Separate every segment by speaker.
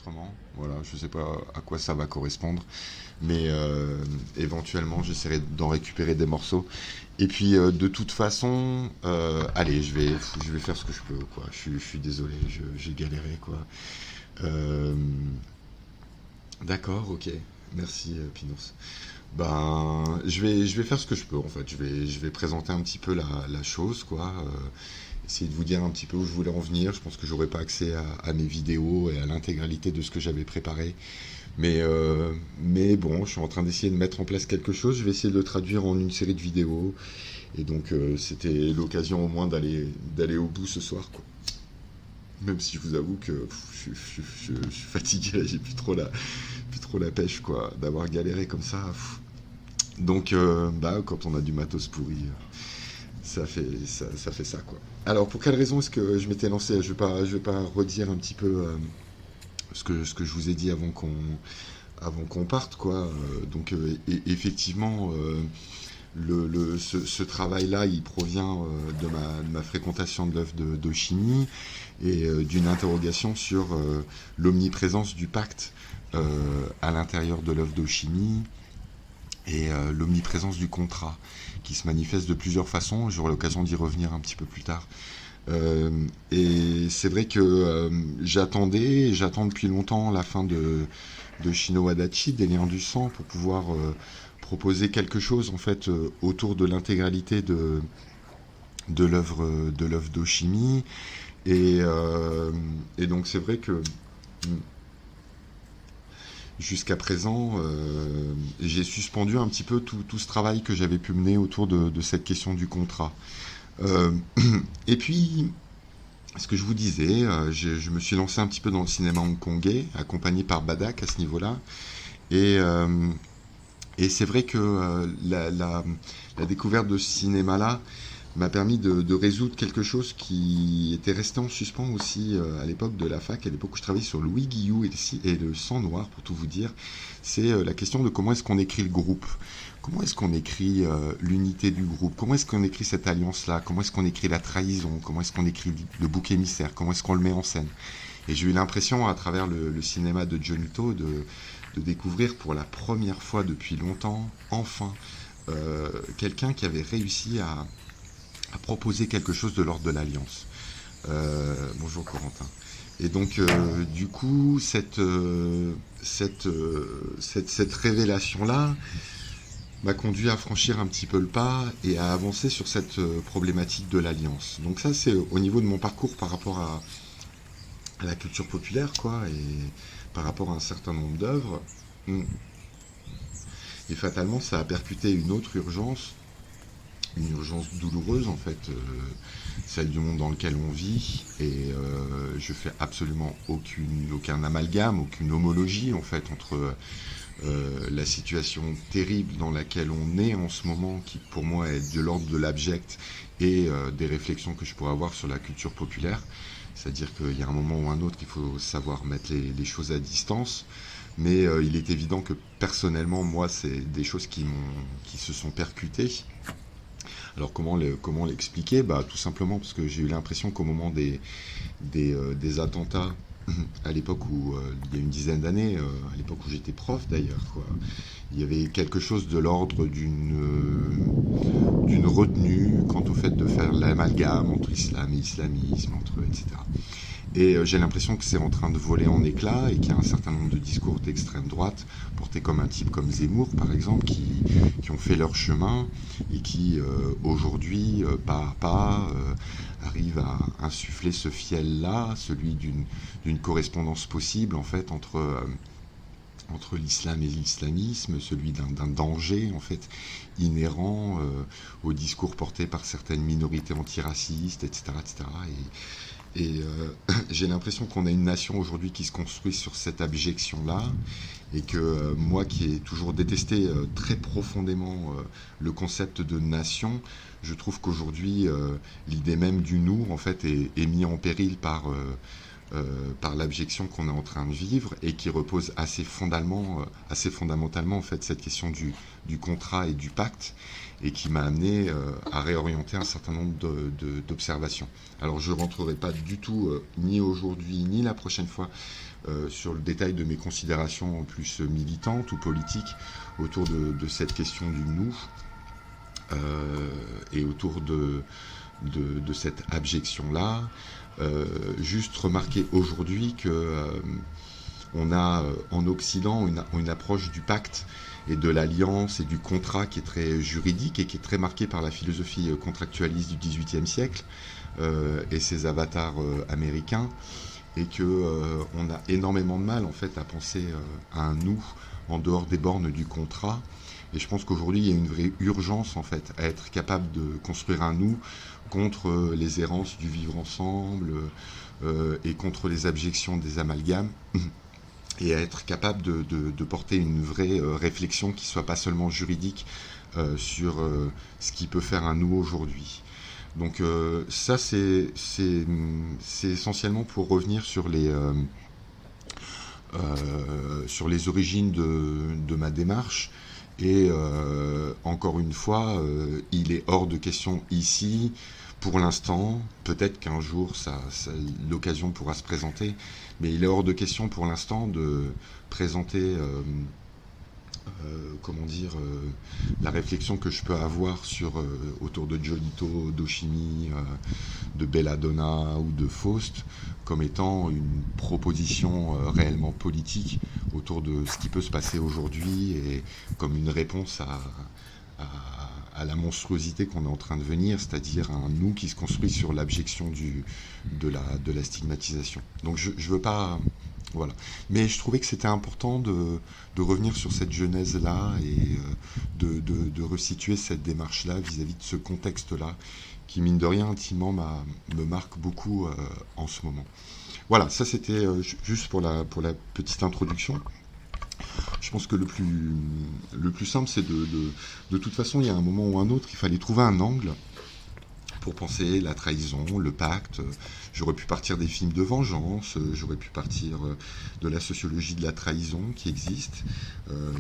Speaker 1: l'enregistrement. Voilà, je sais pas à quoi ça va correspondre, mais éventuellement j'essaierai d'en récupérer des morceaux. Et puis de toute façon, allez, je vais faire ce que je peux, quoi. Je suis désolé, j'ai galéré, quoi. Euh, d'accord, ok. Merci, Pinous. Ben, je vais faire ce que je peux en fait. Je vais présenter un petit peu la chose, quoi. Essayer de vous dire un petit peu où je voulais en venir. Je pense que j'aurai pas accès à mes vidéos et à l'intégralité de ce que j'avais préparé. Mais bon, je suis en train d'essayer de mettre en place quelque chose. Je vais essayer de le traduire en une série de vidéos. Et donc, c'était l'occasion au moins d'aller au bout ce soir, quoi. Même si je vous avoue que je suis fatigué, là, j'ai plus trop la pêche, quoi, d'avoir galéré comme ça. Donc, bah, quand on a du matos pourri, ça fait ça, quoi. Alors, pour quelle raison est-ce que je m'étais lancé? Je vais pas redire un petit peu ce que je vous ai dit avant qu'on parte, quoi. Donc, effectivement, ce travail-là, il provient de ma fréquentation de l'œuvre de chimie et d'une interrogation sur l'omniprésence du pacte à l'intérieur de l'œuvre de chimie et l'omniprésence du contrat, qui se manifeste de plusieurs façons. J'aurai l'occasion d'y revenir un petit peu plus tard. Et c'est vrai que j'attends depuis longtemps la fin de Shino Adachi, des liens du sang, pour pouvoir proposer quelque chose en fait autour de l'intégralité de l'œuvre d'Oshimi. Et donc c'est vrai que jusqu'à présent, j'ai suspendu un petit peu tout ce travail que j'avais pu mener autour de cette question du contrat. Euh, et puis, ce que je vous disais, je me suis lancé un petit peu dans le cinéma hongkongais, accompagné par Badak à ce niveau-là. Et, euh, et c'est vrai que la découverte de ce cinéma-là m'a permis de résoudre quelque chose qui était resté en suspens aussi à l'époque de la fac, à l'époque où je travaillais sur Louis Guillou et le sang noir, pour tout vous dire. C'est la question de comment est-ce qu'on écrit le groupe. Comment est-ce qu'on écrit l'unité du groupe? Comment est-ce qu'on écrit cette alliance-là? Comment est-ce qu'on écrit la trahison? Comment est-ce qu'on écrit le bouc émissaire? Comment est-ce qu'on le met en scène? Et j'ai eu l'impression, à travers le cinéma de Junito, de découvrir pour la première fois depuis longtemps, enfin, quelqu'un qui avait réussi à proposer quelque chose de l'ordre de l'alliance. Bonjour Corentin. Et donc, du coup, cette révélation-là m'a conduit à franchir un petit peu le pas et à avancer sur cette problématique de l'alliance. Donc ça, c'est au niveau de mon parcours par rapport à la culture populaire, quoi, et par rapport à un certain nombre d'œuvres. Et fatalement, ça a percuté une urgence douloureuse en fait, celle du monde dans lequel on vit. Et je fais absolument aucun amalgame, aucune homologie en fait entre la situation terrible dans laquelle on est en ce moment, qui pour moi est de l'ordre de l'abject, et des réflexions que je pourrais avoir sur la culture populaire. C'est-à-dire qu'il y a un moment ou un autre qu'il faut savoir mettre les choses à distance. Mais il est évident que personnellement, moi, c'est des choses qui se sont percutées. Alors comment l'expliquer? Bah, tout simplement parce que j'ai eu l'impression qu'au moment des attentats, à l'époque où, il y a une dizaine d'années, à l'époque où j'étais prof d'ailleurs, quoi, il y avait quelque chose de l'ordre d'une retenue quant au fait de faire l'amalgame entre islam et islamisme, etc. Et j'ai l'impression que c'est en train de voler en éclats et qu'il y a un certain nombre de discours d'extrême droite, portés comme un type comme Zemmour, par exemple, qui ont fait leur chemin et qui, aujourd'hui, pas à pas, arrivent à insuffler ce fiel-là, celui d'une correspondance possible, en fait, entre l'islam et l'islamisme, celui d'un danger en fait inhérent au discours porté par certaines minorités antiracistes, etc., etc. Et j'ai l'impression qu'on a une nation aujourd'hui qui se construit sur cette abjection-là, et que moi qui ai toujours détesté très profondément le concept de nation, je trouve qu'aujourd'hui l'idée même du nous en fait est mise en péril par l'abjection qu'on est en train de vivre, et qui repose assez fondamentalement en fait cette question du contrat et du pacte, et qui m'a amené à réorienter un certain nombre d'observations. Alors je ne rentrerai pas du tout, ni aujourd'hui ni la prochaine fois, sur le détail de mes considérations plus militantes ou politiques autour de cette question du nous et autour de cette abjection-là. Juste remarquer aujourd'hui que on a en Occident une approche du pacte et de l'alliance et du contrat qui est très juridique et qui est très marquée par la philosophie contractualiste du XVIIIe siècle et ses avatars américains, et que on a énormément de mal en fait à penser à un nous en dehors des bornes du contrat. Et je pense qu'aujourd'hui il y a une vraie urgence en fait à être capable de construire un nous contre les errances du vivre ensemble et contre les abjections des amalgames, et à être capable de porter une vraie réflexion qui soit pas seulement juridique sur ce qui peut faire un nous aujourd'hui. Donc ça c'est essentiellement pour revenir sur les origines de ma démarche. Et encore une fois, il est hors de question ici, pour l'instant, peut-être qu'un jour l'occasion pourra se présenter, mais il est hors de question pour l'instant de présenter la réflexion que je peux avoir autour de Giolito, d'Oshimi, de Belladonna ou de Faust comme étant une proposition réellement politique autour de ce qui peut se passer aujourd'hui et comme une réponse à la monstruosité qu'on est en train de venir, c'est-à-dire un nous qui se construit sur l'abjection de la stigmatisation. Donc je veux pas... Voilà. Mais je trouvais que c'était important de revenir sur cette genèse-là et de resituer cette démarche-là vis-à-vis de ce contexte-là qui, mine de rien, intimement, me marque beaucoup en ce moment. Voilà, ça c'était juste pour la petite introduction. Je pense que le plus simple, c'est de toute façon, il y a un moment ou un autre, il fallait trouver un angle pour penser la trahison, le pacte. J'aurais pu partir des films de vengeance, j'aurais pu partir de la sociologie de la trahison qui existe,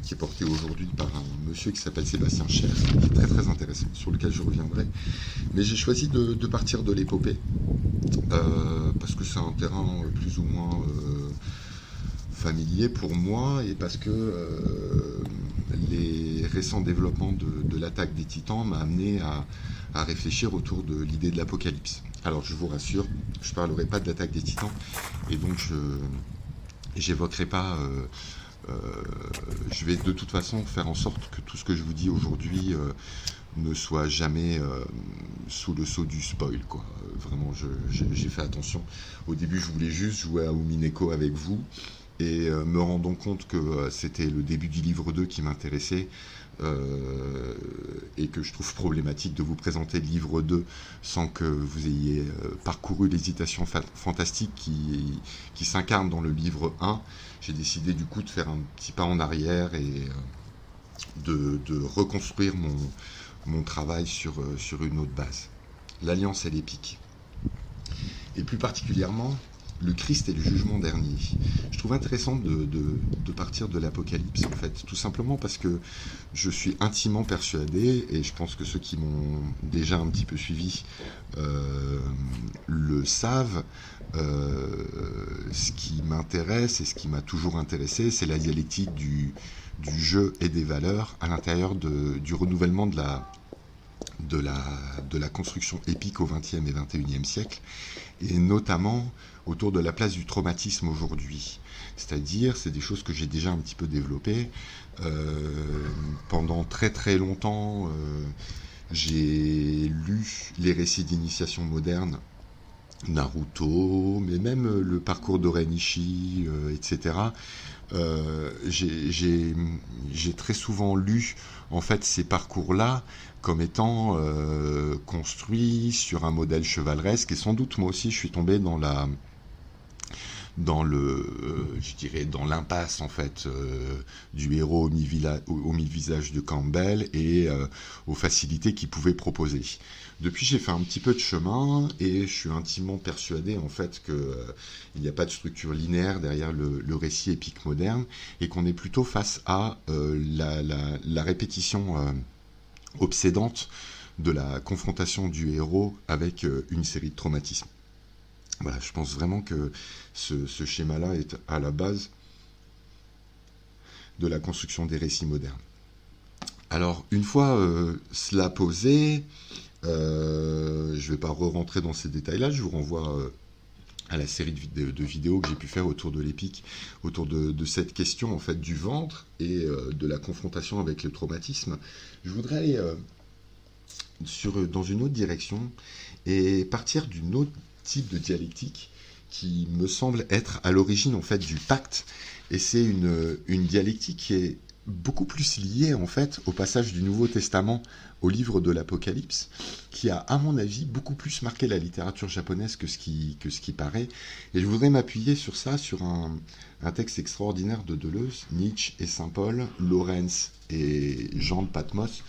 Speaker 1: qui est portée aujourd'hui par un monsieur qui s'appelle Sébastien Cher, qui est très très intéressant, sur lequel je reviendrai. Mais j'ai choisi de partir de l'épopée, parce que c'est un terrain plus ou moins familier pour moi, et parce que les récents développements de l'attaque des Titans m'a amené à réfléchir autour de l'idée de l'apocalypse. Alors je vous rassure, je ne parlerai pas de l'attaque des Titans, et donc je n'évoquerai pas... je vais de toute façon faire en sorte que tout ce que je vous dis aujourd'hui ne soit jamais sous le sceau du spoil, quoi. Vraiment, j'ai fait attention. Au début, je voulais juste jouer à Umineko avec vous, et me rendant compte que c'était le début du livre 2 qui m'intéressait, et que je trouve problématique de vous présenter le livre 2 sans que vous ayez parcouru l'hésitation fantastique qui s'incarne dans le livre 1. J'ai décidé du coup de faire un petit pas en arrière et de reconstruire mon travail sur une autre base. L'Alliance et l'épique. Et plus particulièrement, le Christ et le jugement dernier. Je trouve intéressant de partir de l'Apocalypse, en fait, tout simplement parce que je suis intimement persuadé, et je pense que ceux qui m'ont déjà un petit peu suivi le savent, ce qui m'intéresse et ce qui m'a toujours intéressé, c'est la dialectique du jeu et des valeurs à l'intérieur du renouvellement de la construction épique au XXe et XXIe siècle, et notamment autour de la place du traumatisme aujourd'hui. C'est-à-dire, c'est des choses que j'ai déjà un petit peu développées. Pendant très très longtemps, j'ai lu les récits d'initiation moderne, Naruto, mais même le parcours d'Oren Ishii, etc. J'ai très souvent lu en fait ces parcours-là comme étant construits sur un modèle chevaleresque, et sans doute moi aussi je suis tombé dans l'impasse en fait du héros aux mille visages de Campbell et aux facilités qu'il pouvait proposer. Depuis, j'ai fait un petit peu de chemin et je suis intimement persuadé en fait que il n'y a pas de structure linéaire derrière le récit épique moderne, et qu'on est plutôt face à la répétition obsédante de la confrontation du héros avec une série de traumatismes. Voilà, je pense vraiment que ce schéma-là est à la base de la construction des récits modernes. Alors, une fois cela posé, je ne vais pas re-rentrer dans ces détails-là, je vous renvoie à la série de vidéos que j'ai pu faire autour de l'épique, autour de cette question en fait du ventre et de la confrontation avec le traumatisme. Je voudrais aller dans une autre direction et partir d'une autre type de dialectique qui me semble être à l'origine en fait du pacte, et c'est une dialectique qui est beaucoup plus liée en fait au passage du Nouveau Testament au livre de l'Apocalypse, qui a à mon avis beaucoup plus marqué la littérature japonaise que ce qui paraît, et je voudrais m'appuyer sur ça, sur un texte extraordinaire de Deleuze, Nietzsche et Saint-Paul, Lawrence et Jean de Patmos,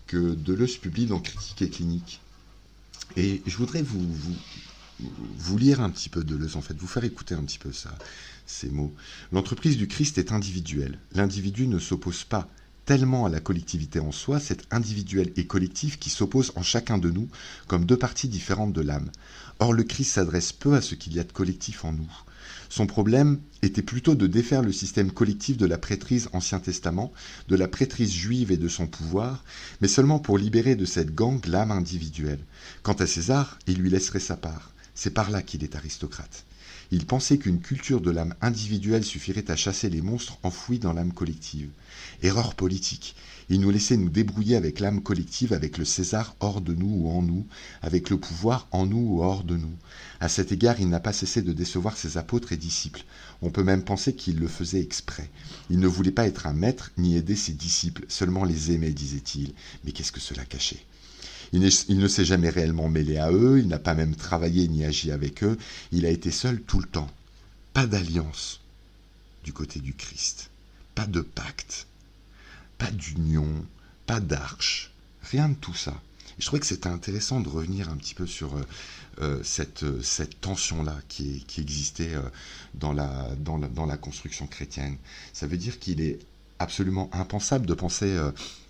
Speaker 1: que Deleuze publie dans Critique et Clinique. Et je voudrais vous lire un petit peu Deleuze, en fait, vous faire écouter un petit peu ça, ces mots. L'entreprise du Christ est individuelle. L'individu ne s'oppose pas tellement à la collectivité en soi, c'est individuel et collectif qui s'opposent en chacun de nous comme deux parties différentes de l'âme. Or, le Christ s'adresse peu à ce qu'il y a de collectif en nous. Son problème était plutôt de défaire le système collectif de la prêtrise Ancien Testament, de la prêtrise juive et de son pouvoir, mais seulement pour libérer de cette gangue l'âme individuelle. Quant à César, il lui laisserait sa part. C'est par là qu'il est aristocrate. Il pensait qu'une culture de l'âme individuelle suffirait à chasser les monstres enfouis dans l'âme collective. Erreur politique. Il nous laissait nous débrouiller avec l'âme collective, avec le César hors de nous ou en nous, avec le pouvoir en nous ou hors de nous. À cet égard, il n'a pas cessé de décevoir ses apôtres et disciples. On peut même penser qu'il le faisait exprès. Il ne voulait pas être un maître ni aider ses disciples, seulement les aimer, disait-il. Mais qu'est-ce que cela cachait ? Il ne s'est jamais réellement mêlé à eux, il n'a pas même travaillé ni agi avec eux, il a été seul tout le temps. Pas d'alliance du côté du Christ, pas de pacte, pas d'union, pas d'arche, rien de tout ça. Et je trouvais que c'était intéressant de revenir un petit peu sur cette tension-là qui existait dans la construction chrétienne. Ça veut dire qu'il est absolument impensable de penser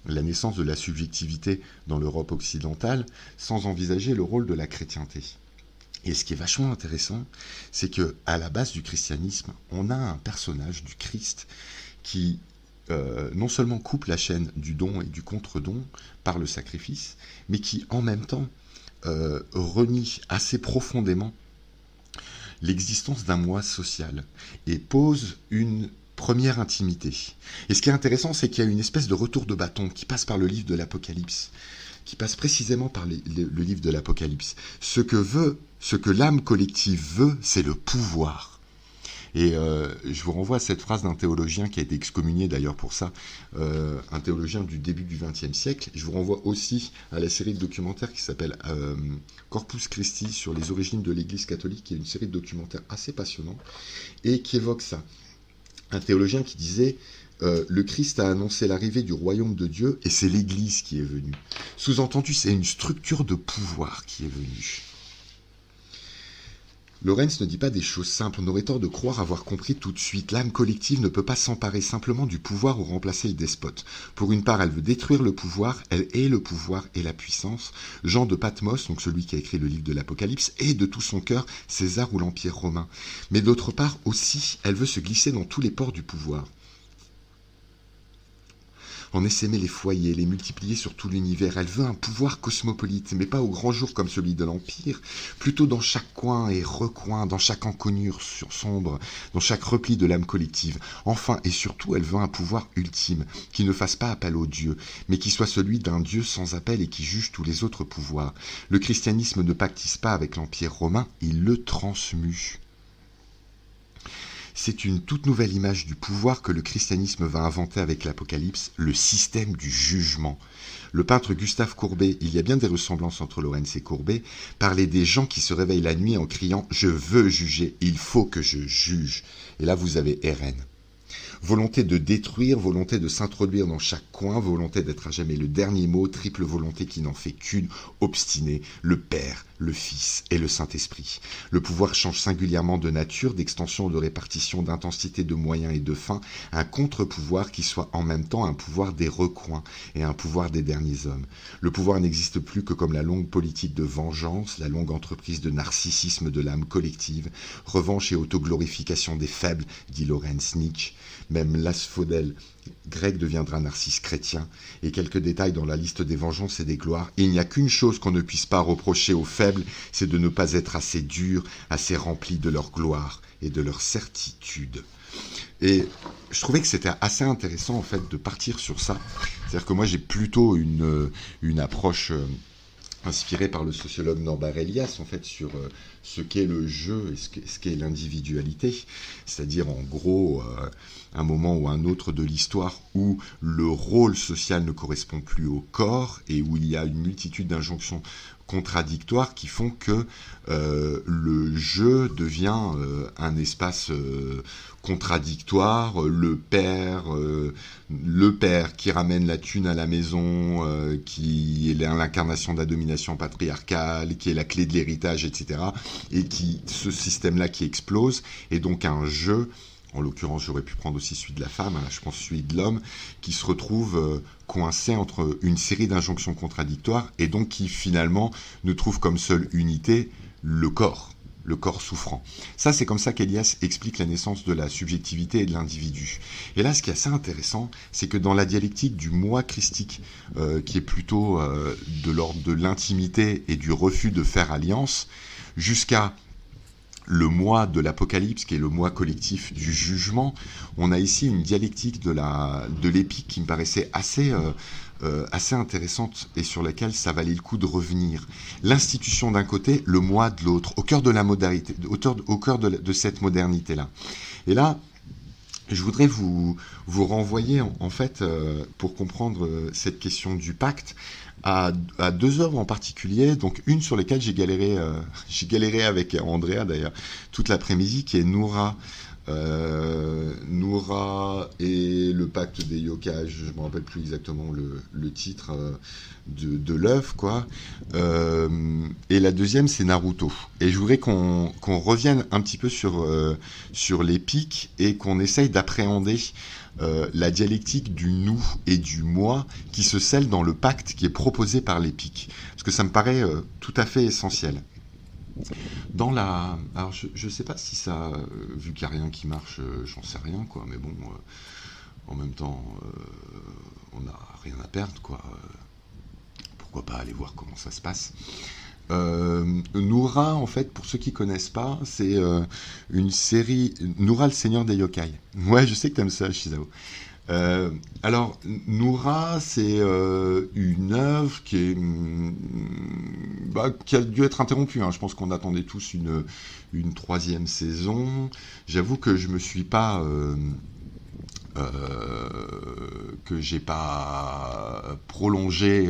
Speaker 1: la naissance de la subjectivité dans l'Europe occidentale sans envisager le rôle de la chrétienté. Et ce qui est vachement intéressant, c'est que à la base du christianisme, on a un personnage du Christ qui non seulement coupe la chaîne du don et du contre-don par le sacrifice, mais qui en même temps renie assez profondément l'existence d'un moi social et pose une première intimité. Et ce qui est intéressant, c'est qu'il y a une espèce de retour de bâton qui passe par le livre de l'Apocalypse, qui passe précisément par le livre de l'Apocalypse. Ce que l'âme collective veut, c'est le pouvoir. Et je vous renvoie à cette phrase d'un théologien qui a été excommunié d'ailleurs pour ça, un théologien du début du XXe siècle. Je vous renvoie aussi à la série de documentaires qui s'appelle Corpus Christi sur les origines de l'Église catholique, qui est une série de documentaires assez passionnants et qui évoque ça. Un théologien qui disait le Christ a annoncé l'arrivée du royaume de Dieu et c'est l'Église qui est venue. Sous-entendu, c'est une structure de pouvoir qui est venue. Lawrence ne dit pas des choses simples, on aurait tort de croire avoir compris tout de suite. L'âme collective ne peut pas s'emparer simplement du pouvoir ou remplacer le despote. Pour une part, elle veut détruire le pouvoir, elle est le pouvoir et la puissance. Jean de Patmos, donc celui qui a écrit le livre de l'Apocalypse, est de tout son cœur César ou l'Empire romain. Mais d'autre part aussi, elle veut se glisser dans tous les pores du pouvoir. En essaimer les foyers, les multiplier sur tout l'univers. Elle veut un pouvoir cosmopolite, mais pas au grand jour comme celui de l'Empire, plutôt dans chaque coin et recoin, dans chaque encoignure sombre, dans chaque repli de l'âme collective. Enfin et surtout, elle veut un pouvoir ultime, qui ne fasse pas appel aux dieux, mais qui soit celui d'un Dieu sans appel et qui juge tous les autres pouvoirs. Le christianisme ne pactise pas avec l'Empire romain, il le transmue. C'est une toute nouvelle image du pouvoir que le christianisme va inventer avec l'Apocalypse, le système du jugement. Le peintre Gustave Courbet, il y a bien des ressemblances entre Lawrence et Courbet, parlait des gens qui se réveillent la nuit en criant « Je veux juger, il faut que je juge ». Et là, vous avez RN. Volonté de détruire, volonté de s'introduire dans chaque coin, volonté d'être à jamais le dernier mot, triple volonté qui n'en fait qu'une, obstiné, le père le Fils et le Saint-Esprit. Le pouvoir change singulièrement de nature, d'extension, de répartition, d'intensité, de moyens et de fin, un contre-pouvoir qui soit en même temps un pouvoir des recoins et un pouvoir des derniers hommes. Le pouvoir n'existe plus que comme la longue politique de vengeance, la longue entreprise de narcissisme de l'âme collective, revanche et autoglorification des faibles, dit Lorenz Nietzsche. Même l'asphodèle grec deviendra narcisse chrétien, et quelques détails dans la liste des vengeances et des gloires. Il n'y a qu'une chose qu'on ne puisse pas reprocher aux faibles, c'est de ne pas être assez dur, assez rempli de leur gloire et de leur certitude. Et je trouvais que c'était assez intéressant en fait de partir sur ça. C'est-à-dire que moi j'ai plutôt une approche inspiré par le sociologue Norbert Elias, en fait, sur ce qu'est le jeu et ce qu'est l'individualité. C'est-à-dire, en gros, un moment ou un autre de l'histoire où le rôle social ne correspond plus au corps et où il y a une multitude d'injonctions contradictoires qui font que le jeu devient un espace contradictoire. Le père qui ramène la thune à la maison, qui est l'incarnation de la domination patriarcale, qui est la clé de l'héritage, etc. Et ce système-là qui explose, et donc un jeu, en l'occurrence j'aurais pu prendre aussi celui de la femme, je pense celui de l'homme, qui se retrouve coincé entre une série d'injonctions contradictoires, et donc qui finalement ne trouve comme seule unité le corps souffrant. Ça, c'est comme ça qu'Elias explique la naissance de la subjectivité et de l'individu. Et là, ce qui est assez intéressant, c'est que dans la dialectique du moi christique, qui est plutôt de l'ordre de l'intimité et du refus de faire alliance, jusqu'à le moi de l'Apocalypse, qui est le moi collectif du jugement, on a ici une dialectique de l'épique qui me paraissait assez intéressante et sur laquelle ça valait le coup de revenir. L'institution d'un côté, le moi de l'autre, au cœur de la modernité, au cœur de cette modernité-là. Et là, je voudrais vous renvoyer, en fait, pour comprendre cette question du pacte, à deux œuvres en particulier, donc une sur lesquelles j'ai galéré avec Andrea d'ailleurs toute l'après-midi, qui est Noura. Noura et le pacte des yokai, je ne me rappelle plus exactement le titre de l'œuvre, quoi. Et la deuxième, c'est Naruto. Et je voudrais qu'on revienne un petit peu sur l'épique et qu'on essaye d'appréhender la dialectique du nous et du moi qui se scelle dans le pacte qui est proposé par l'épique. Parce que ça me paraît tout à fait essentiel. Alors je sais pas si ça, vu qu'il n'y a rien qui marche, j'en sais rien, quoi, mais bon, en même temps, on n'a rien à perdre, quoi. Pourquoi pas aller voir comment ça se passe. Noura, en fait, pour ceux qui connaissent pas, c'est une série... Noura, le Seigneur des Yokai. Ouais, je sais que t'aimes ça, Shizao. Alors, Noura, c'est une œuvre qui a dû être interrompue. Je pense qu'on attendait tous une troisième saison. J'avoue que je me suis pas... que j'ai pas prolongé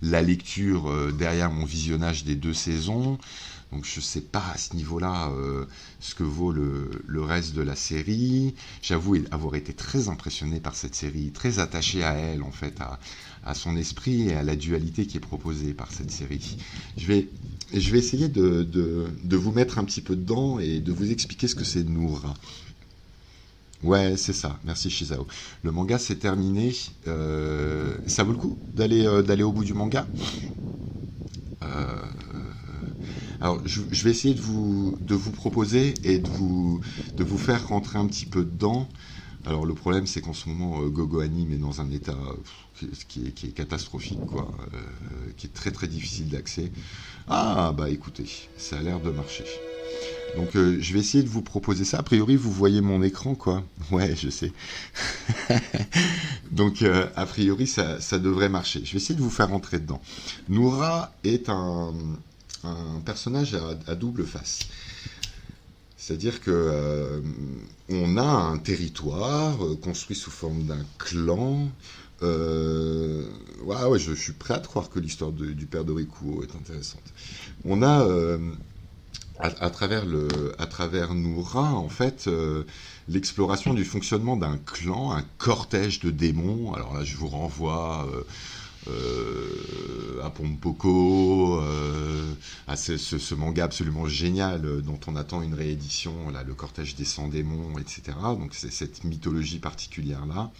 Speaker 1: la lecture derrière mon visionnage des 2 saisons. Donc je sais pas à ce niveau-là ce que vaut le reste de la série. J'avoue avoir été très impressionné par cette série, très attaché à elle, en fait, à son esprit et à la dualité qui est proposée par cette série. Je vais essayer de vous mettre un petit peu dedans et de vous expliquer ce que c'est Noura. Ouais, c'est ça. Merci Shizao. Le manga s'est terminé. Ça vaut le coup d'aller au bout du manga. Alors, je vais essayer de vous proposer et de vous faire rentrer un petit peu dedans. Alors, le problème, c'est qu'en ce moment, Gogo Anime est dans un état qui est catastrophique, quoi, qui est très très difficile d'accès. Ah, bah écoutez, ça a l'air de marcher. Donc, je vais essayer de vous proposer ça. A priori, vous voyez mon écran, quoi. Ouais, je sais. Donc, a priori, ça devrait marcher. Je vais essayer de vous faire rentrer dedans. Noura est un personnage à double face. C'est-à-dire que on a un territoire construit sous forme d'un clan. Ouais, je suis prêt à te croire que l'histoire du père d'Orikuo est intéressante. On a à travers Noura, en fait, l'exploration du fonctionnement d'un clan, un cortège de démons. Alors là, je vous renvoie à Pompoko, à ce manga absolument génial dont on attend une réédition, là, Le Cortège des 100 démons, etc. Donc c'est cette mythologie particulière-là.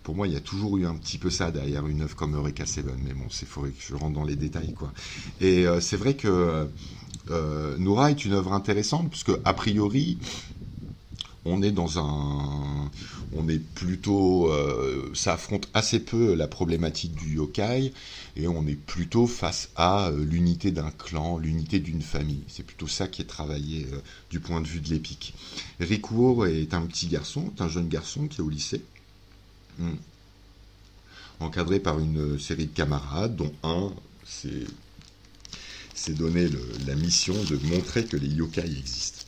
Speaker 1: Pour moi, il y a toujours eu un petit peu ça derrière une œuvre comme Eureka Seven, mais bon, il faudrait que je rentre dans les détails, quoi. Et c'est vrai que Noura est une œuvre intéressante, puisque a priori, on est on est plutôt, ça affronte assez peu la problématique du yokai, et on est plutôt face à l'unité d'un clan, l'unité d'une famille. C'est plutôt ça qui est travaillé du point de vue de l'épique. Rikuo est un petit garçon, un jeune garçon qui est au lycée, encadré par une série de camarades, dont un s'est donné la mission de montrer que les yokai existent.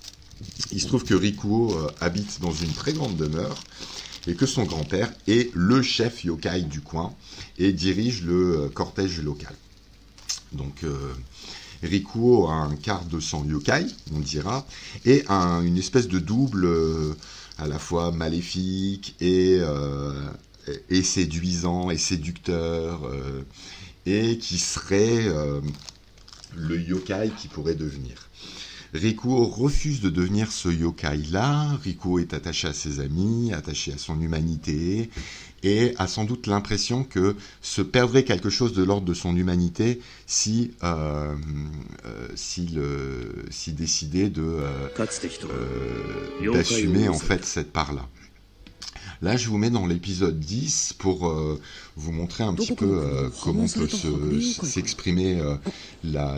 Speaker 1: Il se trouve que Rikuo habite dans une très grande demeure et que son grand-père est le chef yokai du coin et dirige le cortège local. Donc Rikuo a un quart de sang yokai, on dira, et une espèce de double à la fois maléfique et séduisant et séducteur, et qui serait le yokai qui pourrait devenir. Rikuo refuse de devenir ce yokai-là. Rikuo est attaché à ses amis, attaché à son humanité, et a sans doute l'impression que se perdrait quelque chose de l'ordre de son humanité s'il décidait d'assumer en fait cette part-là. Là, je vous mets dans l'épisode 10 pour vous montrer un petit peu comment peut s'exprimer la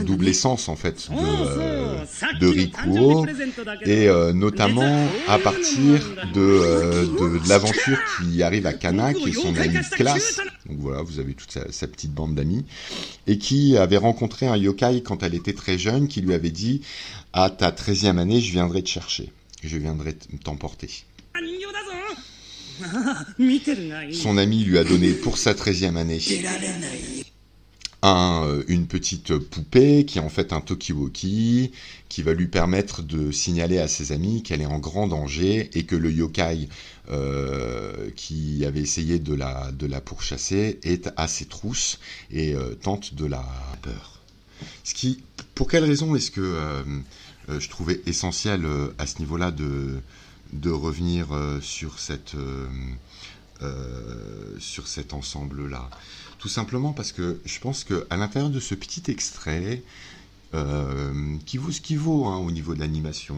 Speaker 1: double essence en fait de Rikuo, et notamment à partir de l'aventure qui arrive à Kana, qui est son ami de classe. Donc voilà, vous avez toute sa petite bande d'amis, et qui avait rencontré un yokai quand elle était très jeune, qui lui avait dit « À ta 13e année, je viendrai te chercher. Je viendrai t'emporter. » Son ami lui a donné pour sa 13e année une petite poupée qui est en fait un Tokiwoki, qui va lui permettre de signaler à ses amis qu'elle est en grand danger et que le yokai qui avait essayé de la pourchasser est à ses trousses et tente de la peur. Pour quelle raison est-ce que je trouvais essentiel à ce niveau-là de revenir sur cet ensemble-là? Tout simplement parce que je pense qu'à l'intérieur de ce petit extrait, qui vaut ce qu'il vaut au niveau de l'animation,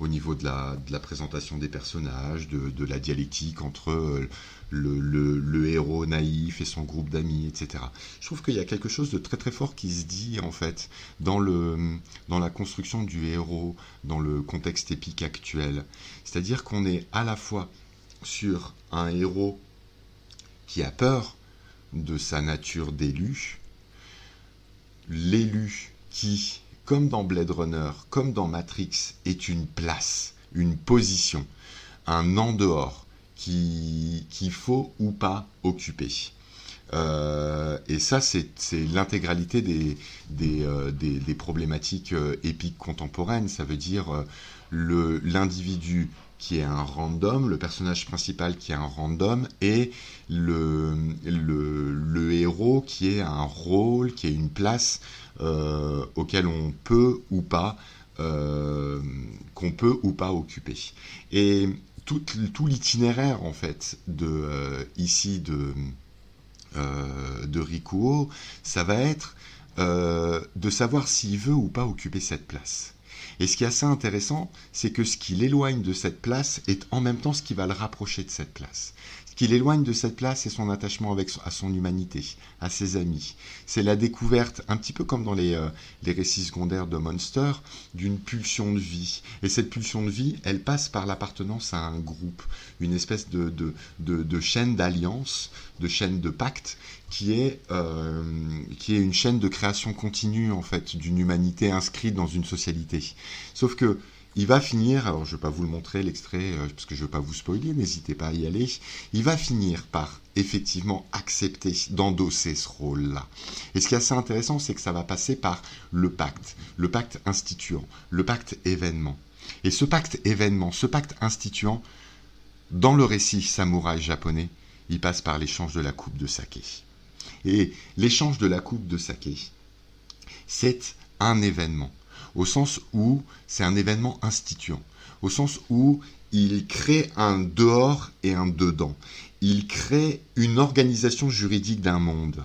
Speaker 1: au niveau de la présentation des personnages, de la dialectique entre le héros naïf et son groupe d'amis, etc. Je trouve qu'il y a quelque chose de très très fort qui se dit en fait dans la construction du héros, dans le contexte épique actuel. C'est-à-dire qu'on est à la fois sur un héros qui a peur de sa nature d'élu, l'élu qui, comme dans Blade Runner, comme dans Matrix, est une place, une position, un en dehors qu'il faut ou pas occuper. Et ça, c'est l'intégralité des problématiques épiques contemporaines. Ça veut dire l'individu qui est un random, le personnage principal qui est un random, et le héros qui est un rôle, qui est une place auquel on peut ou pas, qu'on peut ou pas occuper. Et tout l'itinéraire en fait ici de Rikuo, ça va être de savoir s'il veut ou pas occuper cette place. Et ce qui est assez intéressant, c'est que ce qui l'éloigne de cette place est en même temps ce qui va le rapprocher de cette place. Ce qui l'éloigne de cette place, c'est son attachement à son humanité, à ses amis. C'est la découverte, un petit peu comme dans les récits secondaires de Monster, d'une pulsion de vie. Et cette pulsion de vie, elle passe par l'appartenance à un groupe, une espèce de chaîne d'alliance, de chaîne de pacte, qui est une chaîne de création continue en fait d'une humanité inscrite dans une socialité. Sauf que il va finir, alors je ne vais pas vous le montrer l'extrait parce que je ne veux pas vous spoiler, n'hésitez pas à y aller, il va finir par effectivement accepter d'endosser ce rôle-là. Et ce qui est assez intéressant, c'est que ça va passer par le pacte instituant, le pacte événement. Et ce pacte événement, ce pacte instituant, dans le récit samouraï japonais, il passe par l'échange de la coupe de saké. Et l'échange de la coupe de saké, c'est un événement, au sens où c'est un événement instituant, au sens où il crée un dehors et un dedans. Il crée une organisation juridique d'un monde.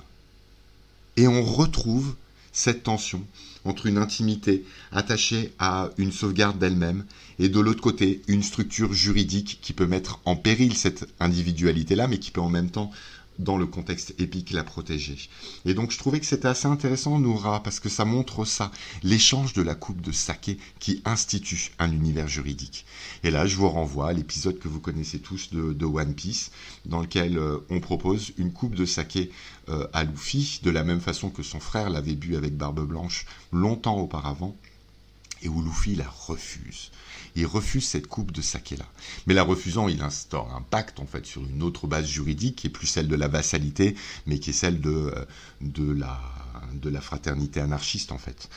Speaker 1: Et on retrouve cette tension entre une intimité attachée à une sauvegarde d'elle-même et de l'autre côté, une structure juridique qui peut mettre en péril cette individualité-là, mais qui peut en même temps, dans le contexte épique, la protéger. Et donc je trouvais que c'était assez intéressant, Noura, parce que ça montre ça, l'échange de la coupe de saké qui institue un univers juridique. Et là, je vous renvoie à l'épisode que vous connaissez tous de One Piece, dans lequel on propose une coupe de saké à Luffy, de la même façon que son frère l'avait bu avec Barbe Blanche longtemps auparavant, et où Luffy la refuse. Il refuse cette coupe de saké-là. Mais la refusant, il instaure un pacte, en fait, sur une autre base juridique, qui est plus celle de la vassalité, mais qui est celle de la fraternité anarchiste, en fait.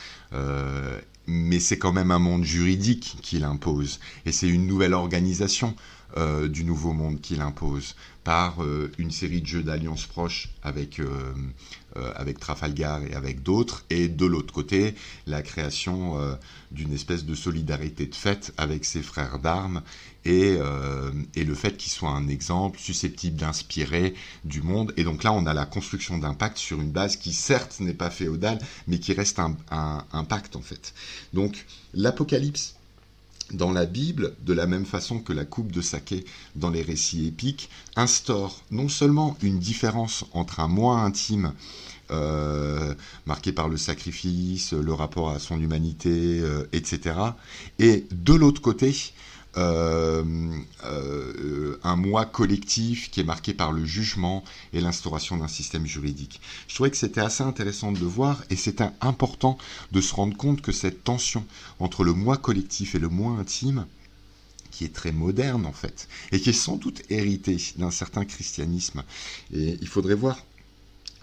Speaker 1: Mais c'est quand même un monde juridique qu'il impose. Et c'est une nouvelle organisation du nouveau monde qu'il impose par une série de jeux d'alliances proches avec Trafalgar et avec d'autres, et de l'autre côté, la création d'une espèce de solidarité de fait avec ses frères d'armes, et le fait qu'il soit un exemple susceptible d'inspirer du monde. Et donc là, on a la construction d'un pacte sur une base qui, certes, n'est pas féodale, mais qui reste un pacte, en fait. Donc, l'Apocalypse, dans la Bible, de la même façon que la coupe de saké dans les récits épiques, instaure non seulement une différence entre un moi intime, marqué par le sacrifice, le rapport à son humanité, etc., et de l'autre côté, un moi collectif qui est marqué par le jugement et l'instauration d'un système juridique. Je trouvais que c'était assez intéressant de le voir, et c'était important de se rendre compte que cette tension entre le moi collectif et le moi intime, qui est très moderne en fait, et qui est sans doute hérité d'un certain christianisme, et il faudrait voir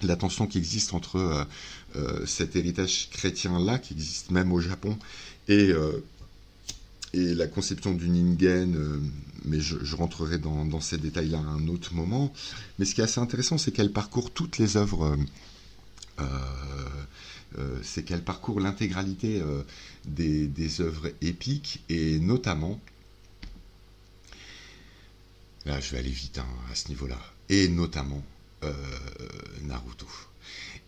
Speaker 1: la tension qui existe entre cet héritage chrétien-là, qui existe même au Japon, et la conception du Ningen, mais je rentrerai dans ces détails-là à un autre moment. Mais ce qui est assez intéressant, c'est qu'elle parcourt toutes les œuvres, c'est qu'elle parcourt l'intégralité des œuvres épiques, et notamment, là je vais aller vite à ce niveau-là, et notamment Naruto.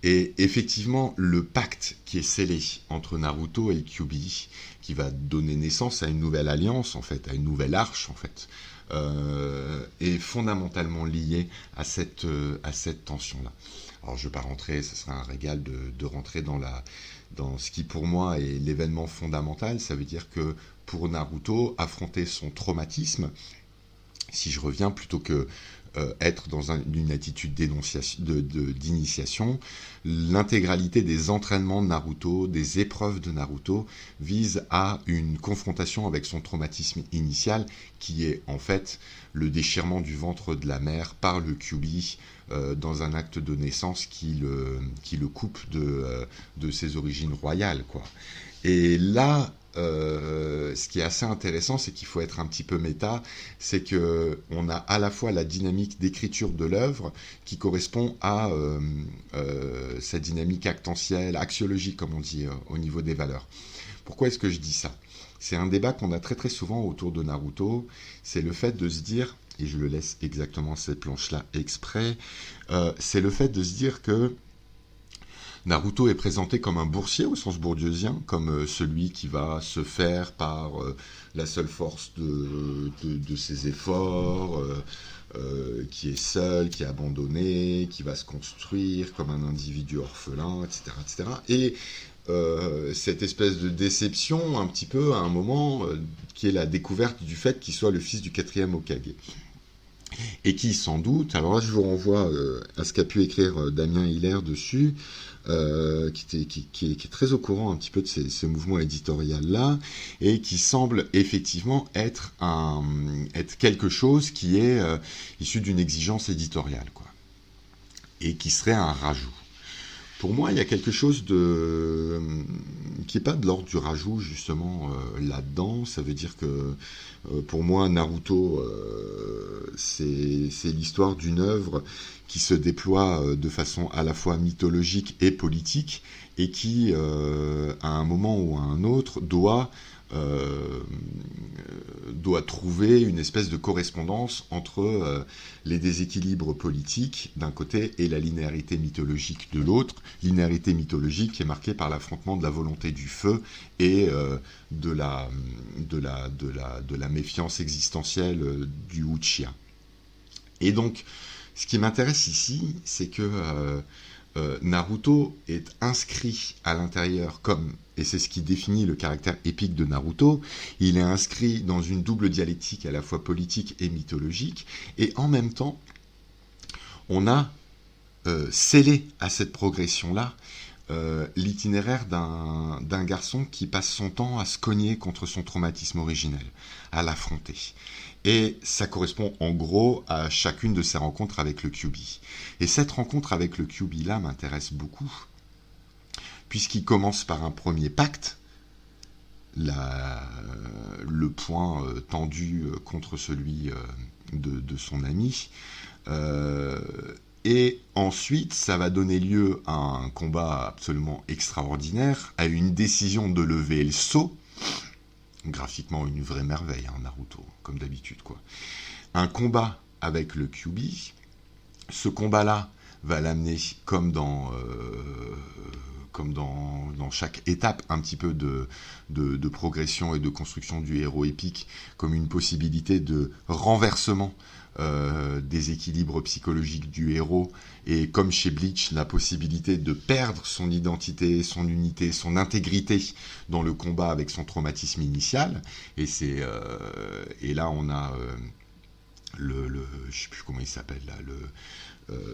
Speaker 1: Et effectivement, le pacte qui est scellé entre Naruto et le Kyuubi, qui va donner naissance à une nouvelle alliance, en fait, à une nouvelle arche, en fait, est fondamentalement lié à cette tension-là. Alors, je ne vais pas rentrer, ce serait un régal de rentrer dans ce qui, pour moi, est l'événement fondamental. Ça veut dire que, pour Naruto, affronter son traumatisme, si je reviens, plutôt que être dans une attitude d'initiation, l'intégralité des entraînements de Naruto, des épreuves de Naruto, vise à une confrontation avec son traumatisme initial, qui est en fait le déchirement du ventre de la mère par le Kyuubi dans un acte de naissance qui le coupe de ses origines royales, quoi. Et là, ce qui est assez intéressant, c'est qu'il faut être un petit peu méta, c'est qu'on a à la fois la dynamique d'écriture de l'œuvre qui correspond à sa dynamique actentielle, axiologique, comme on dit, au niveau des valeurs. Pourquoi est-ce que je dis ça ? C'est un débat qu'on a très très souvent autour de Naruto, c'est le fait de se dire, et je le laisse exactement cette planche-là exprès, c'est le fait de se dire que Naruto est présenté comme un boursier au sens bourdieusien, comme celui qui va se faire par la seule force de ses efforts, qui est seul, qui est abandonné, qui va se construire comme un individu orphelin, etc. etc. Et cette espèce de déception, un petit peu, à un moment, qui est la découverte du fait qu'il soit le fils du 4e Hokage. Et qui, sans doute, alors là je vous renvoie à ce qu'a pu écrire Damien Hiller dessus, qui est très au courant un petit peu de ce mouvement éditorial-là, et qui semble effectivement être quelque chose qui est issu d'une exigence éditoriale, quoi, et qui serait un rajout. Pour moi, il y a quelque chose de qui n'est pas de l'ordre du rajout, justement, là-dedans. Ça veut dire que, pour moi, Naruto, c'est l'histoire d'une œuvre qui se déploie de façon à la fois mythologique et politique, et qui, à un moment ou à un autre, doit trouver une espèce de correspondance entre les déséquilibres politiques d'un côté et la linéarité mythologique de l'autre. Linéarité mythologique qui est marquée par l'affrontement de la volonté du feu et de la méfiance existentielle du Uchiha. Et donc, ce qui m'intéresse ici, c'est que Naruto est inscrit à l'intérieur et c'est ce qui définit le caractère épique de Naruto, il est inscrit dans une double dialectique à la fois politique et mythologique, et en même temps, on a scellé à cette progression-là l'itinéraire d'un garçon qui passe son temps à se cogner contre son traumatisme originel, à l'affronter. Et ça correspond en gros à chacune de ses rencontres avec le Kyuubi. Et cette rencontre avec le Kyuubi-là m'intéresse beaucoup, puisqu'il commence par un premier pacte, le poing tendu contre celui de son ami, et ensuite ça va donner lieu à un combat absolument extraordinaire, à une décision de lever le sceau, graphiquement une vraie merveille, hein, Naruto, comme d'habitude, quoi. Un combat avec le Kyuubi, ce combat-là va l'amener, comme dans chaque étape un petit peu de progression et de construction du héros épique, comme une possibilité de renversement des équilibres psychologiques du héros, et comme chez Bleach, la possibilité de perdre son identité, son unité, son intégrité dans le combat avec son traumatisme initial. Et là on a je sais plus comment il s'appelle là,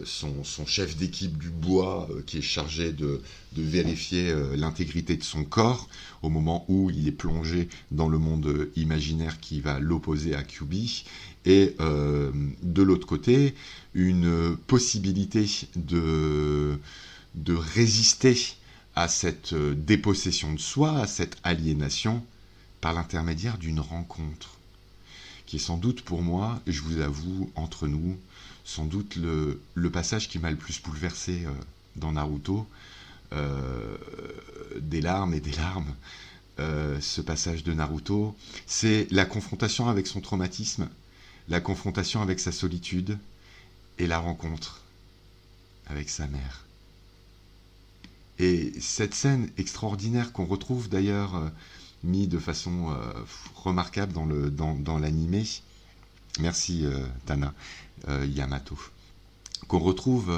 Speaker 1: son chef d'équipe du bois qui est chargé de vérifier l'intégrité de son corps au moment où il est plongé dans le monde imaginaire qui va l'opposer à Kyuubi, et de l'autre côté une possibilité de résister à cette dépossession de soi, à cette aliénation, par l'intermédiaire d'une rencontre qui est sans doute pour moi, je vous avoue, entre nous, sans doute le passage qui m'a le plus bouleversé dans Naruto, des larmes et des larmes. Ce passage de Naruto, c'est la confrontation avec son traumatisme, la confrontation avec sa solitude et la rencontre avec sa mère. Et cette scène extraordinaire qu'on retrouve d'ailleurs mis de façon remarquable dans l'animé, merci Tana Yamato, qu'on retrouve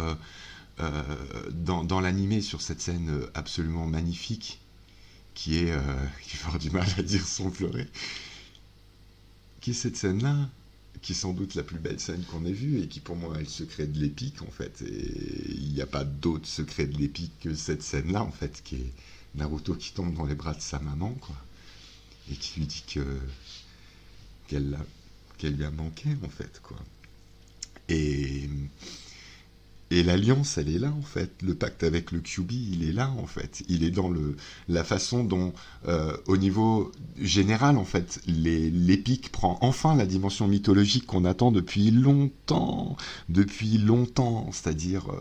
Speaker 1: dans l'animé sur cette scène absolument magnifique, qui va avoir du mal à dire sans pleurer, qui est cette scène-là, qui est sans doute la plus belle scène qu'on ait vue, et qui pour moi est le secret de l'épique en fait, et il n'y a pas d'autre secret de l'épique que cette scène-là en fait, qui est Naruto qui tombe dans les bras de sa maman, quoi, et qui lui dit qu'elle lui a manqué en fait, quoi. Et l'alliance, elle est là en fait. Le pacte avec le Kyuubi, il est là en fait. Il est dans la façon dont, au niveau général en fait, l'épique prend enfin la dimension mythologique qu'on attend depuis longtemps. C'est-à-dire,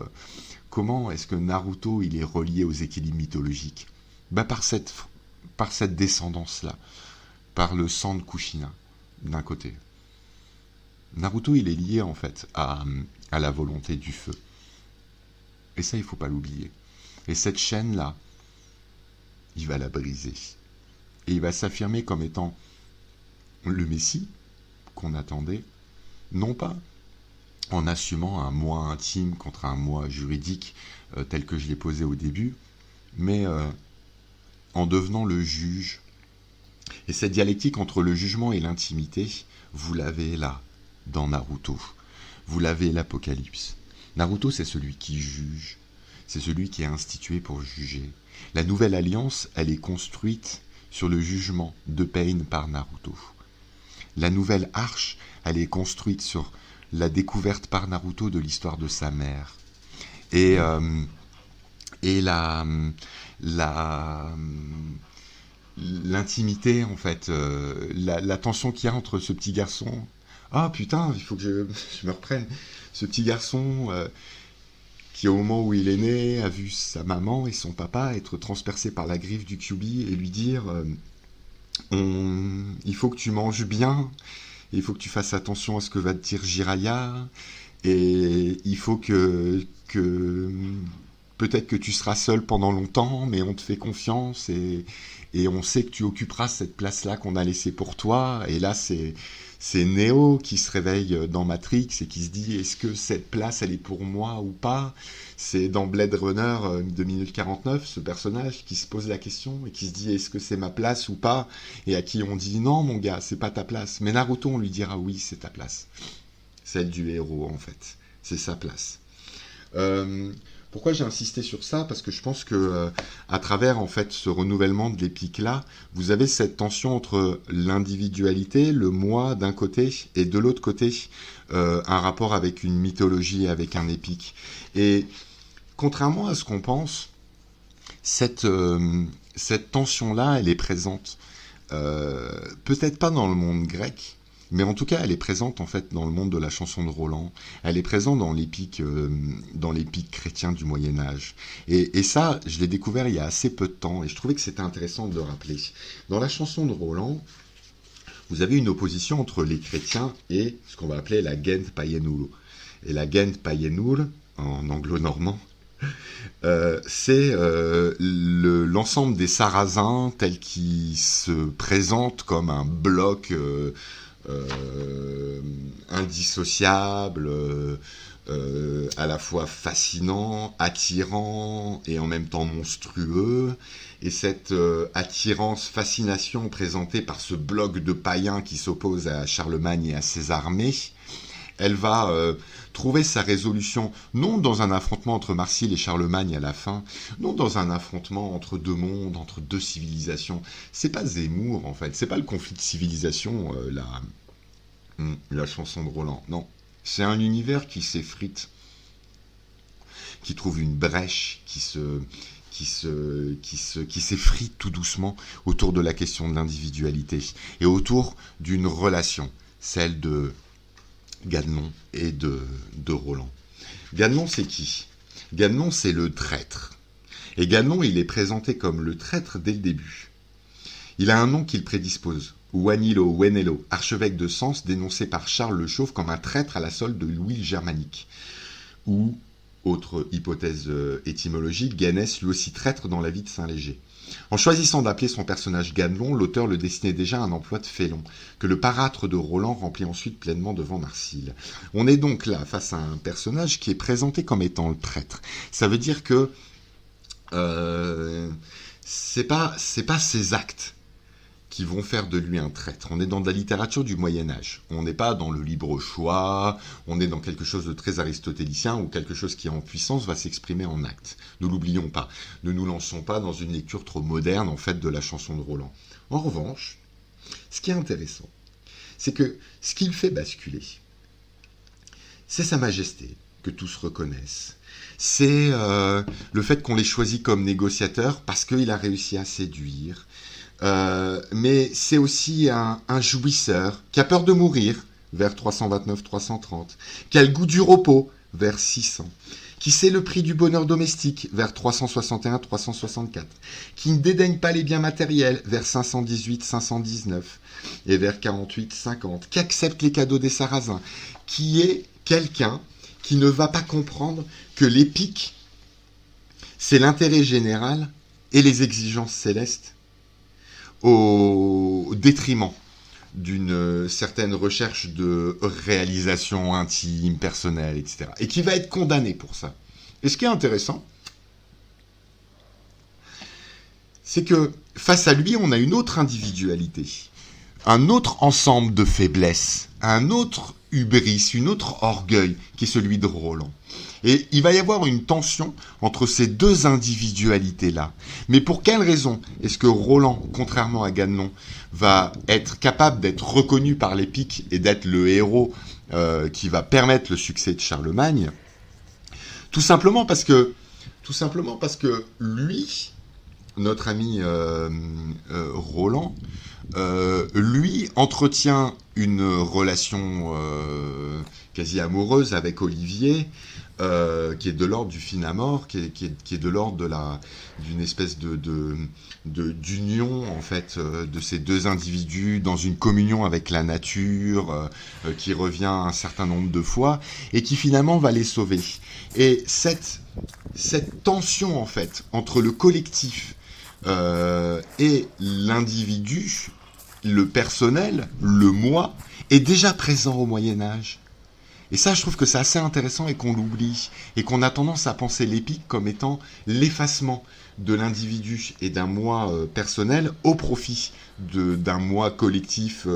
Speaker 1: comment est-ce que Naruto il est relié aux équilibres mythologiques ? Par cette descendance-là, par le sang de Kushina, d'un côté. Naruto, il est lié en fait à la volonté du feu. Et ça, il ne faut pas l'oublier. Et cette chaîne-là, il va la briser. Et il va s'affirmer comme étant le Messie qu'on attendait, non pas en assumant un moi intime contre un moi juridique tel que je l'ai posé au début, mais en devenant le juge. Et cette dialectique entre le jugement et l'intimité, vous l'avez là, dans Naruto. Vous l'avez l'Apocalypse. Naruto, c'est celui qui juge. C'est celui qui est institué pour juger. La nouvelle alliance, elle est construite sur le jugement de Pain par Naruto. La nouvelle arche, elle est construite sur la découverte par Naruto de l'histoire de sa mère. Et et la l'intimité, en fait, la tension qu'il y a entre ce petit garçon. Ah putain, il faut que je me reprenne. Ce petit garçon qui, au moment où il est né, a vu sa maman et son papa être transpercés par la griffe du QB et lui dire il faut que tu manges bien, il faut que tu fasses attention à ce que va te dire Jiraya, et il faut que peut-être que tu seras seul pendant longtemps, mais on te fait confiance et on sait que tu occuperas cette place-là qu'on a laissée pour toi. Et là, c'est Neo qui se réveille dans Matrix et qui se dit est-ce que cette place, elle est pour moi ou pas? C'est dans Blade Runner 2049, ce personnage qui se pose la question et qui se dit est-ce que c'est ma place ou pas? Et à qui on dit non, mon gars, c'est pas ta place. Mais Naruto, on lui dira oui, c'est ta place. Celle du héros, en fait. C'est sa place. Pourquoi j'ai insisté sur ça? Parce que je pense que à travers en fait ce renouvellement de l'épique là, vous avez cette tension entre l'individualité, le moi d'un côté, et de l'autre côté un rapport avec une mythologie, avec un épique. Et contrairement à ce qu'on pense, cette tension là, elle est présente. Peut-être pas dans le monde grec, mais en tout cas, elle est présente en fait dans le monde de la chanson de Roland. Elle est présente dans l'épique chrétien du Moyen Âge. Et ça, je l'ai découvert il y a assez peu de temps, et je trouvais que c'était intéressant de le rappeler. Dans la chanson de Roland, vous avez une opposition entre les chrétiens et ce qu'on va appeler la Gent Païenul. Et la Gent Païenul, en anglo-normand, c'est l'ensemble des Sarrasins tels qu'ils se présentent comme un bloc indissociable, à la fois fascinant, attirant et en même temps monstrueux. Et cette attirance, fascination présentée par ce bloc de païens qui s'oppose à Charlemagne et à ses armées, elle va trouver sa résolution, non dans un affrontement entre Marsil et Charlemagne à la fin, non dans un affrontement entre deux mondes, entre deux civilisations. C'est pas Zemmour, en fait, c'est pas le conflit de civilisation, la chanson de Roland, non. C'est un univers qui s'effrite, qui trouve une brèche, qui s'effrite tout doucement autour de la question de l'individualité et autour d'une relation, celle de Ganelon et de Roland. Ganelon, c'est qui? Ganelon, c'est le traître. Et Ganelon, il est présenté comme le traître dès le début. Il a un nom qu'il prédispose. Wanilo, Wenelo, archevêque de Sens, dénoncé par Charles le Chauve comme un traître à la solde de Louis le Germanique. Ou, autre hypothèse étymologique, Ganès, lui aussi traître dans la vie de Saint-Léger. En choisissant d'appeler son personnage Ganelon, l'auteur le destinait déjà à un emploi de félon, que le parâtre de Roland remplit ensuite pleinement devant Marsil. On est donc là face à un personnage qui est présenté comme étant le traître. Ça veut dire que c'est pas ses actes qui vont faire de lui un traître. On est dans de la littérature du Moyen-Âge. On n'est pas dans le libre choix, on est dans quelque chose de très aristotélicien où quelque chose qui est en puissance va s'exprimer en actes. Ne l'oublions pas. Ne nous lançons pas dans une lecture trop moderne, en fait, de la chanson de Roland. En revanche, ce qui est intéressant, c'est que ce qui le fait basculer, c'est sa majesté, que tous reconnaissent. C'est le fait qu'on l'ait choisi comme négociateur parce qu'il a réussi à séduire. Mais c'est aussi un jouisseur qui a peur de mourir, vers 329-330, qui a le goût du repos, vers 600, qui sait le prix du bonheur domestique, vers 361-364, qui ne dédaigne pas les biens matériels, vers 518-519, et vers 48-50, qui accepte les cadeaux des Sarrasins, qui est quelqu'un qui ne va pas comprendre que l'épique, c'est l'intérêt général et les exigences célestes au détriment d'une certaine recherche de réalisation intime, personnelle, etc. Et qui va être condamné pour ça. Et ce qui est intéressant, c'est que face à lui, on a une autre individualité, un autre ensemble de faiblesses, un autre hubris, une autre orgueil, qui est celui de Roland. Et il va y avoir une tension entre ces deux individualités-là. Mais pour quelle raison est-ce que Roland, contrairement à Ganelon, va être capable d'être reconnu par l'épique et d'être le héros qui va permettre le succès de Charlemagne? Tout simplement parce que Tout simplement parce que lui, notre ami Roland, lui entretient une relation quasi amoureuse avec Olivier, qui est de l'ordre du fin amour, qui est de l'ordre d'une espèce d'union en fait de ces deux individus dans une communion avec la nature, qui revient un certain nombre de fois et qui finalement va les sauver. Et cette tension en fait entre le collectif et l'individu, le personnel, le moi, est déjà présent au Moyen-Âge. Et ça, je trouve que c'est assez intéressant et qu'on l'oublie. Et qu'on a tendance à penser l'épique comme étant l'effacement de l'individu et d'un moi personnel au profit d'un moi collectif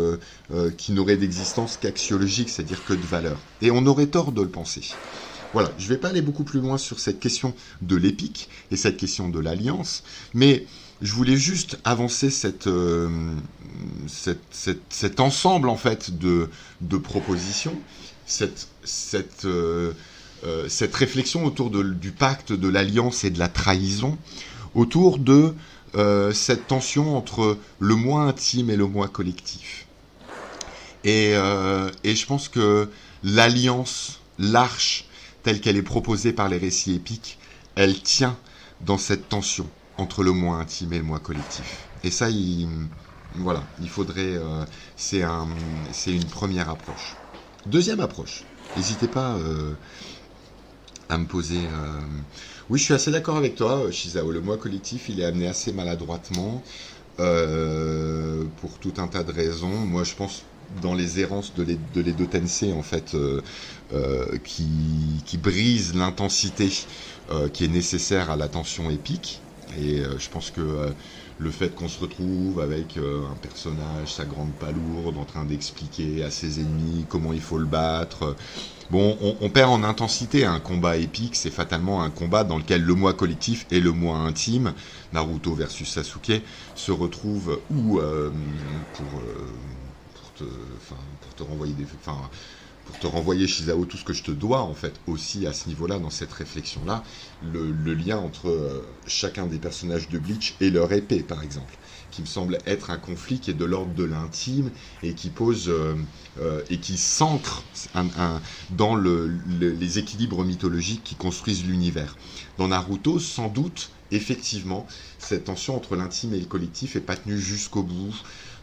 Speaker 1: qui n'aurait d'existence qu'axiologique, c'est-à-dire que de valeur. Et on aurait tort de le penser. Voilà, je ne vais pas aller beaucoup plus loin sur cette question de l'épique et cette question de l'alliance, mais je voulais juste avancer cet ensemble en fait de propositions, cette réflexion autour du pacte, de l'alliance et de la trahison, autour de cette tension entre le moi intime et le moi collectif. Et je pense que l'alliance, l'arche, telle qu'elle est proposée par les récits épiques, elle tient dans cette tension entre le moi intime et le moi collectif. Et ça, il faudrait... c'est une première approche. Deuxième approche. N'hésitez pas à me poser... Oui, je suis assez d'accord avec toi, Shizao. Le moi collectif, il est amené assez maladroitement pour tout un tas de raisons. Moi, je pense dans les errances de l'Edo Tensei, en fait, qui brise l'intensité qui est nécessaire à la tension épique. Et je pense que le fait qu'on se retrouve avec un personnage, sa grande palourde, en train d'expliquer à ses ennemis comment il faut le battre... Bon, on perd en intensité. Un combat épique, c'est fatalement un combat dans lequel le moi collectif et le moi intime, Naruto versus Sasuke, se retrouvent ou pour te renvoyer pour te renvoyer, Shizao, tout ce que je te dois, en fait, aussi à ce niveau-là, dans cette réflexion-là, le lien entre chacun des personnages de Bleach et leur épée, par exemple, qui me semble être un conflit qui est de l'ordre de l'intime et qui pose et qui s'ancre dans les équilibres mythologiques qui construisent l'univers. Dans Naruto, sans doute, effectivement, cette tension entre l'intime et le collectif n'est pas tenue jusqu'au bout,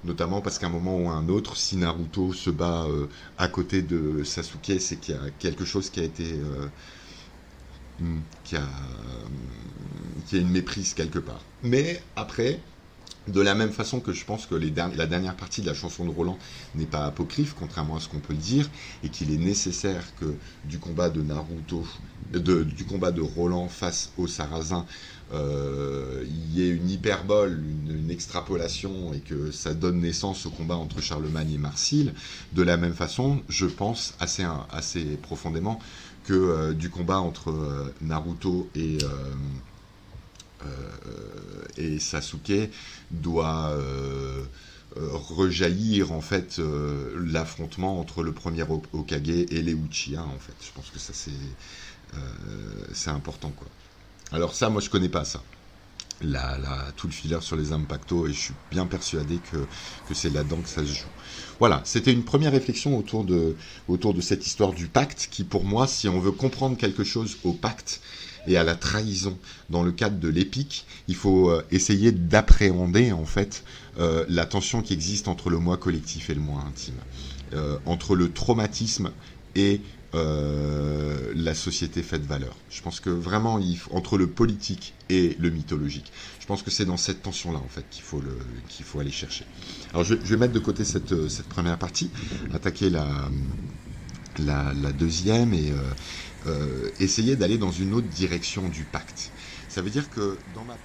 Speaker 1: notamment parce qu'à un moment ou à un autre, si Naruto se bat à côté de Sasuke, c'est qu'il y a quelque chose qui a été... qui a une méprise quelque part. Mais après, de la même façon que je pense que la dernière partie de la chanson de Roland n'est pas apocryphe, contrairement à ce qu'on peut le dire, et qu'il est nécessaire que du combat de Naruto, du combat de Roland face aux Sarrasins, il y ait une hyperbole, une extrapolation, et que ça donne naissance au combat entre Charlemagne et Marsile. De la même façon, je pense assez profondément que du combat entre Naruto et Sasuke doit rejaillir en fait l'affrontement entre le premier Hokage et les Uchiha, en fait. Je pense que ça c'est important, quoi. Alors ça, moi je connais pas ça. Tout le filler sur les impactos, et je suis bien persuadé que c'est là-dedans que ça se joue. Voilà, c'était une première réflexion autour de cette histoire du pacte, qui pour moi, si on veut comprendre quelque chose au pacte et à la trahison dans le cadre de l'épique, il faut essayer d'appréhender en fait la tension qui existe entre le moi collectif et le moi intime, entre le traumatisme et la société faite valeur. Je pense que vraiment, entre le politique et le mythologique, je pense que c'est dans cette tension-là en fait qu'il faut aller chercher. Alors je vais mettre de côté cette première partie, attaquer la deuxième et essayer d'aller dans une autre direction du pacte. Ça veut dire que dans ma